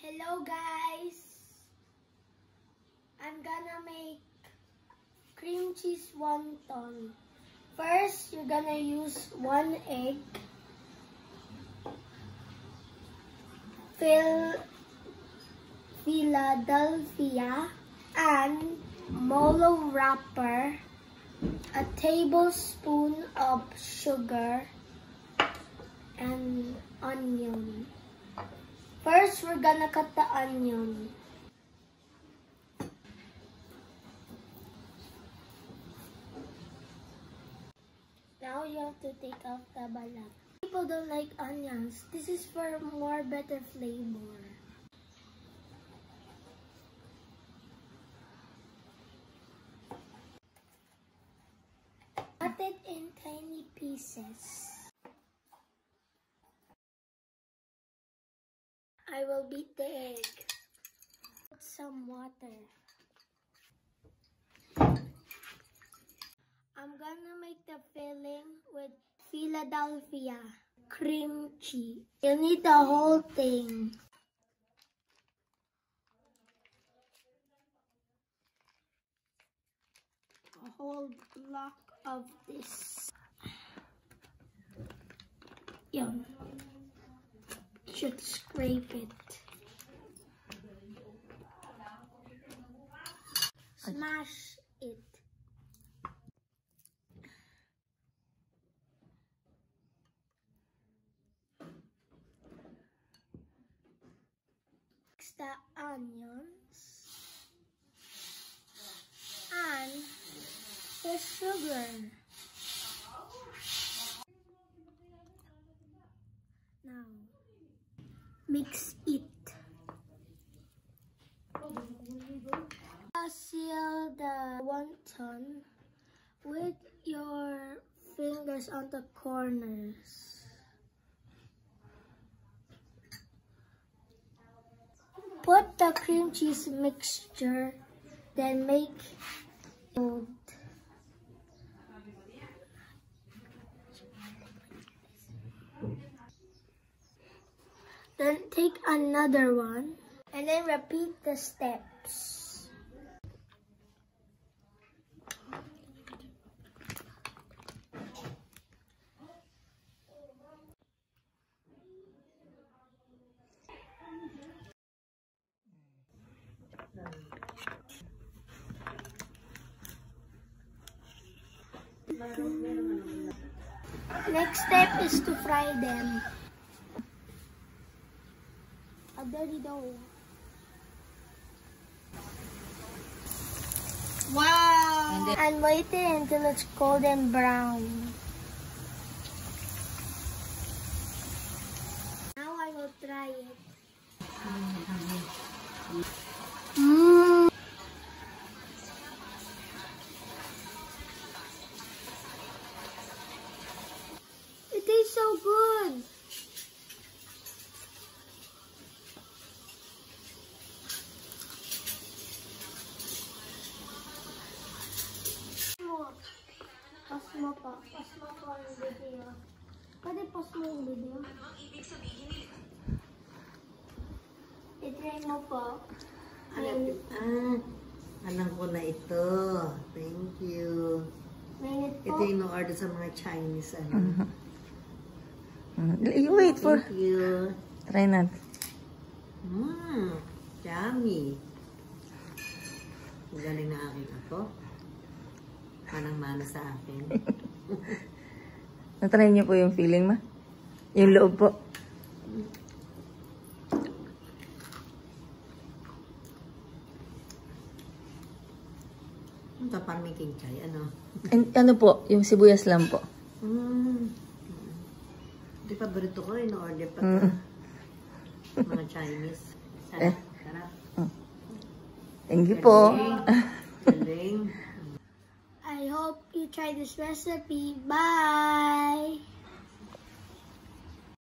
Hello guys! I'm gonna make cream cheese wonton. First, you're gonna use 1 egg, Philadelphia, and Molo wrapper, a tablespoon of sugar, and onion. First, we're gonna cut the onion. Now you have to take off the balat. People don't like onions. This is for more better flavor. Cut it in tiny pieces. I will beat the egg. Put some water. I'm gonna make the filling with Philadelphia cream cheese. You need the whole thing. A whole block of this. Yum. Should scrape it. Smash it. Mix the onions and the sugar. Now mix it. Seal the wonton with your fingers on the corners. Put the cream cheese mixture, then make mold. Then take another one and then repeat the steps. Next step is to fry them. A dirty dough. Wow! And wait it until it's golden brown. Now I will try it. It tastes so good. Pause mo po yung video. Pwede pause mo yung video. Ano ang ibig sabihin nila? I-try mo po. Alam ko na ito. Thank you. Ito yung order sa mga Chinese. Wait for... Thank you. Try natin. Yummy. Magaling na aking ako. Manang-mana sa akin. Natry niyo po yung feeling, ma? Yung loob po. Ito parang may kinchay. Ano? Ano po? Yung sibuyas lang po. Ito paborito ko. In-order pa ito. Mga Chinese. Sarap. Sarap. Thank you po. Galing. I hope you try this recipe. Bye!